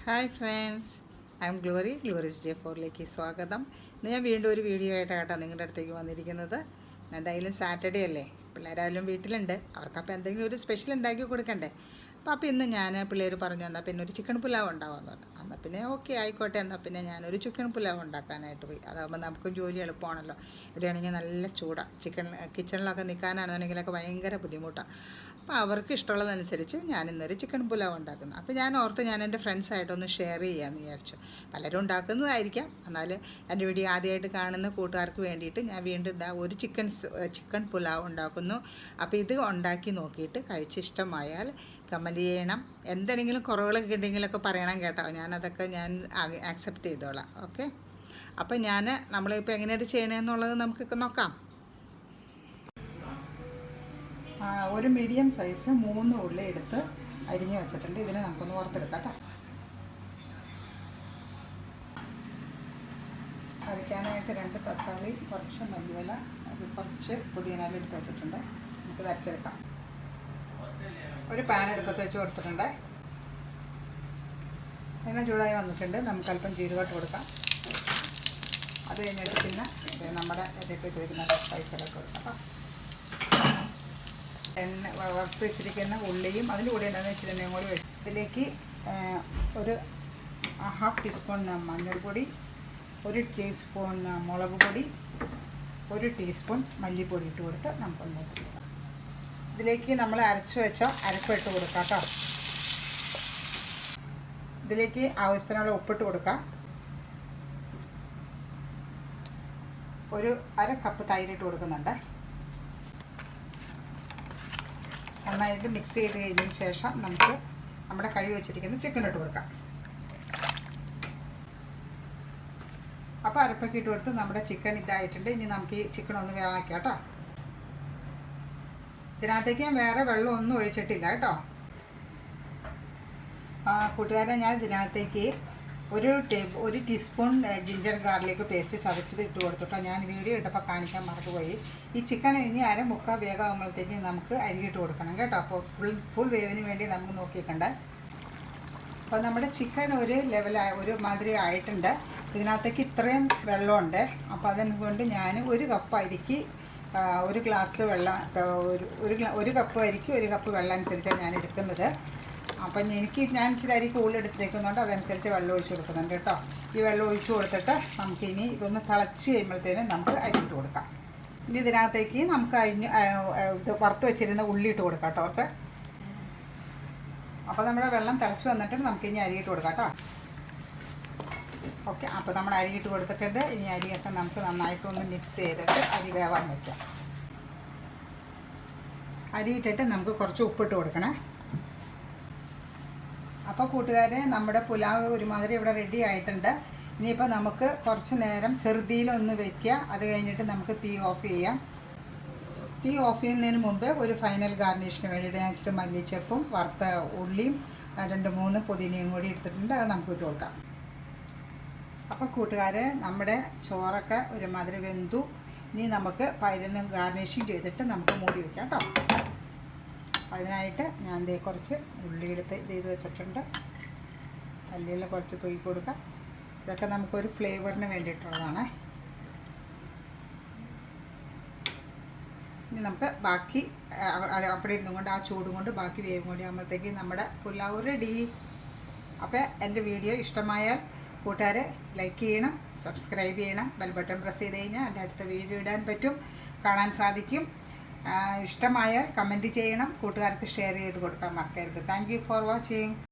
Hi friends, I am Glory's J4ലേക്ക് സ്വാഗതം. ഇന്ന് ഞാൻ വീണ്ടും ഒരു വീഡിയോ ആയിട്ടാണ് കേട്ടോ നിങ്ങളുടെ അടുത്തേക്ക് വന്നിരിക്കുന്നത്. എന്തായാലും സാറ്റർഡേ അല്ലേ, പിള്ളേരായാലും വീട്ടിലുണ്ട്, അവർക്കപ്പോൾ എന്തെങ്കിലും ഒരു സ്പെഷ്യൽ ഉണ്ടാക്കി കൊടുക്കണ്ടേ. അപ്പോൾ ഇന്ന് ഞാൻ പിള്ളേർ പറഞ്ഞു എന്നാൽ പിന്നെ ഒരു ചിക്കൻ പുലാവ് ഉണ്ടാവുമെന്ന് പറഞ്ഞു. എന്നാൽ പിന്നെ ഓക്കെ ആയിക്കോട്ടെ, എന്നാൽ പിന്നെ ഞാനൊരു ചിക്കൻ പുലാവ് ഉണ്ടാക്കാനായിട്ട് പോയി. അതാകുമ്പോൾ നമുക്കും ജോലി എളുപ്പമാണല്ലോ. ഇവിടെയാണെങ്കിൽ നല്ല ചൂടാണ്, കിച്ചണിലൊക്കെ നിൽക്കാനാണെന്നുണ്ടെങ്കിലൊക്കെ ഭയങ്കര ബുദ്ധിമുട്ടാണ്. അപ്പോൾ അവർക്ക് ഇഷ്ടമുള്ളതനുസരിച്ച് ഞാനിന്നൊരു ചിക്കൻ പുലാവ് ഉണ്ടാക്കുന്നു. അപ്പോൾ ഞാൻ ഓർത്ത് ഞാൻ എൻ്റെ ഫ്രണ്ട്സായിട്ടൊന്ന് ഷെയർ ചെയ്യാമെന്ന് വിചാരിച്ചു. പലരും ഉണ്ടാക്കുന്നതായിരിക്കാം, എന്നാൽ എൻ്റെ വീഡിയോ ആദ്യമായിട്ട് കാണുന്ന കൂട്ടുകാർക്ക് വേണ്ടിയിട്ട് ഞാൻ വീണ്ടും ഇതാ ഒരു ചിക്കൻ പുലാവ് ഉണ്ടാക്കുന്നു. അപ്പോൾ ഇത് ഉണ്ടാക്കി നോക്കിയിട്ട് കഴിച്ചിഷ്ടമായാൽ കമൻറ്റ് ചെയ്യണം. എന്തെങ്കിലും കുറവുകളൊക്കെ ഉണ്ടെങ്കിലൊക്കെ പറയണം കേട്ടോ, ഞാനതൊക്കെ ആക്സെപ്റ്റ് ചെയ്തോളാം. ഓക്കെ, അപ്പോൾ നമ്മളിപ്പോൾ എങ്ങനെയത് ചെയ്യണമെന്നുള്ളത് നമുക്കൊക്കെ നോക്കാം. ഒരു മീഡിയം സൈസ് 3 ഉള്ളി എടുത്ത് അരിഞ്ഞ് വെച്ചിട്ടുണ്ട്. ഇതിനെ നമുക്കൊന്ന് വറുത്തെടുക്കാം കേട്ടോ. അരയ്ക്കാനായിട്ട് 2 തക്കാളി, കുറച്ച് മല്ലിയില, കുറച്ച് പുതിന എടുത്ത് വെച്ചിട്ടുണ്ട്. നമുക്ക് അരച്ചെടുക്കാം. ഒരു പാൻ എടുപ്പത്ത് വെച്ച് കൊടുത്തിട്ടുണ്ട്. എണ്ണ ചൂടായി വന്നിട്ടുണ്ട്. നമുക്ക് അല്പം ജീരകം കൊടുക്കാം. അത് കഴിഞ്ഞിട്ട് പിന്നെ നമ്മുടെ ഇതൊക്കെ ചോദിക്കുന്ന സ്പൈസുകളൊക്കെ കൊടുക്കാം കേട്ടോ. വറുത്ത് വെച്ചിരിക്കുന്ന ഉള്ളിയും അതിൻ്റെ കൂടെ എന്താണെന്ന് വെച്ചിട്ടുണ്ടെങ്കിൽ കൂടി വെച്ച് ഇതിലേക്ക് ഒരു 1/2 ടീസ്പൂൺ മഞ്ഞൾപ്പൊടി, 1 ടീസ്പൂൺ മുളക് പൊടി, 1 ടീസ്പൂൺ മല്ലിപ്പൊടി ഇട്ട് കൊടുത്ത് നമുക്കൊന്ന് നോക്കിക്കാം. ഇതിലേക്ക് നമ്മൾ അരച്ച് വെച്ച അരപ്പ് ഇട്ട് കൊടുക്കാം കേട്ടോ. ഇതിലേക്ക് ആവശ്യത്തിനുള്ള ഉപ്പിട്ട് കൊടുക്കാം. ഒരു 1/2 കപ്പ് തൈരിട്ട് കൊടുക്കുന്നുണ്ട്. നന്നായിട്ട് മിക്സ് ചെയ്ത് കഴിഞ്ഞതിന് ശേഷം നമുക്ക് നമ്മുടെ കഴുകി വെച്ചിരിക്കുന്ന ചിക്കൻ ഇട്ട് കൊടുക്കാം. അപ്പോൾ അരപ്പൊക്കെ ഇട്ട് കൊടുത്ത് നമ്മുടെ ചിക്കൻ ഇതായിട്ടുണ്ട്. ഇനി നമുക്ക് ഈ ചിക്കൻ ഒന്ന് വേവാക്കാം കേട്ടോ. ഇതിനകത്തേക്ക് ഞാൻ വേറെ വെള്ളമൊന്നും ഒഴിച്ചിട്ടില്ല കേട്ടോ. കൂട്ടുകാരെ, ഞാൻ ഇതിനകത്തേക്ക് ഒരു ടീസ്പൂൺ ജിഞ്ചർ ഗാർലിക് പേസ്റ്റ് ചതച്ചത് ഇട്ട് കൊടുത്തിട്ടോ. ഞാൻ വീഡിയോ ഇട്ടപ്പോൾ കാണിക്കാൻ മറന്നുപോയി. ഈ ചിക്കൻ ഇനി 1/4 വേഗമാകുമ്പോഴത്തേക്ക് നമുക്ക് അരിയിട്ട് കൊടുക്കണം കേട്ടോ. അപ്പോൾ ഫുൾ വേവിന് വേണ്ടി നമുക്ക് നോക്കിക്കണ്ടേ. അപ്പോൾ നമ്മുടെ ചിക്കൻ ഒരു മാതിരി ആയിട്ടുണ്ട്. ഇതിനകത്തേക്ക് ഇത്രയും വെള്ളമുണ്ട്. അപ്പോൾ അതുകൊണ്ട് ഞാൻ 1 കപ്പ് അരിക്ക് 1 ഗ്ലാസ് വെള്ളം, ഒരു കപ്പ് അരിക്ക് 1 കപ്പ് വെള്ളം അനുസരിച്ചാണ് ഞാൻ എടുക്കുന്നത്. അപ്പം ഞാൻ ഇച്ചിരി അരി കൂടുതൽ എടുത്തേക്കുന്നുണ്ട്, അതനുസരിച്ച് വെള്ളം ഒഴിച്ച് കൊടുക്കുന്നുണ്ട് കേട്ടോ. ഈ വെള്ളം ഒഴിച്ച് കൊടുത്തിട്ട് നമുക്കിനി ഇതൊന്ന് തിളച്ച് കഴിയുമ്പോഴത്തേനും നമുക്ക് അരിയിട്ട് കൊടുക്കാം. ഇനി ഇതിനകത്തേക്ക് നമുക്ക് ഇത് വറുത്ത് വെച്ചിരുന്ന ഉള്ളി ഇട്ട് കൊടുക്കാം കേട്ടോ കുറച്ച്. അപ്പോൾ നമ്മുടെ വെള്ളം തിളച്ച് വന്നിട്ട് നമുക്കിനി അരിയിട്ട് കൊടുക്കാം കേട്ടോ. ഓക്കെ, അപ്പോൾ നമ്മൾ അരിയിട്ട് കൊടുത്തിട്ടുണ്ട്. ഇനി അരിയൊക്കെ നമുക്ക് നന്നായിട്ടൊന്ന് മിക്സ് ചെയ്തിട്ട് അരി വേവാൻ വയ്ക്കാം. അരിയിട്ടിട്ട് നമുക്ക് കുറച്ച് ഉപ്പിട്ട് കൊടുക്കണേ. അപ്പോൾ കൂട്ടുകാരെ, നമ്മുടെ പുലാവ് ഒരുമാതിരി ഇവിടെ റെഡി ആയിട്ടുണ്ട്. ഇനിയിപ്പോൾ നമുക്ക് കുറച്ച് നേരം ചെറുതീയിലൊന്ന് വയ്ക്കുക. അത് കഴിഞ്ഞിട്ട് നമുക്ക് തീ ഓഫ് ചെയ്യാം. തീ ഓഫ് ചെയ്യുന്നതിന് മുമ്പ് ഒരു ഫൈനൽ ഗാർണിഷിന് വേണ്ടിയിട്ട് ഞാൻ ഇച്ചിരി മല്ലിച്ചപ്പും വറുത്ത ഉള്ളിയും 2-3 പുതിനയും കൂടി എടുത്തിട്ടുണ്ട്. അത് നമുക്ക് ഇട്ട് കൊടുക്കാം. അപ്പോൾ കൂട്ടുകാരെ, നമ്മുടെ ചോറൊക്കെ ഒരുമാതിരി വെന്തു. ഇനി നമുക്ക് പതിനൊന്ന് ഗാർണിഷിങ് ചെയ്തിട്ട് നമുക്ക് മൂടി വയ്ക്കാം കേട്ടോ. അതിനായിട്ട് ഞാൻ കുറച്ച് ഉള്ളി എടുത്ത് ചെയ്ത് വെച്ചിട്ടുണ്ട്. മല്ലിയില കുറച്ച് തൂക്കി കൊടുക്കാം. ഇതൊക്കെ നമുക്കൊരു ഫ്ലേവറിന് വേണ്ടിയിട്ടുള്ളതാണ്. ഇനി നമുക്ക് ബാക്കി അവിടെ ഇരുന്നും കൊണ്ട് ആ ചൂടും കൊണ്ട് ബാക്കി വേവും കൂടി ആകുമ്പോഴത്തേക്ക് നമ്മുടെ പുലാവ് റെഡി. അപ്പോൾ എൻ്റെ വീഡിയോ ഇഷ്ടമായാൽ കൂട്ടുകാരെ ലൈക്ക് ചെയ്യണം, സബ്സ്ക്രൈബ് ചെയ്യണം. ബെൽ ബട്ടൺ പ്രസ് ചെയ്ത് കഴിഞ്ഞാൽ എൻ്റെ അടുത്ത വീഡിയോ ഇടാൻ പറ്റും, കാണാൻ സാധിക്കും. ഇഷ്ടമായാൽ കമൻറ്റ് ചെയ്യണം, കൂട്ടുകാർക്ക് ഷെയർ ചെയ്ത് കൊടുക്കാൻ മറക്കരുത്. Thank you for watching.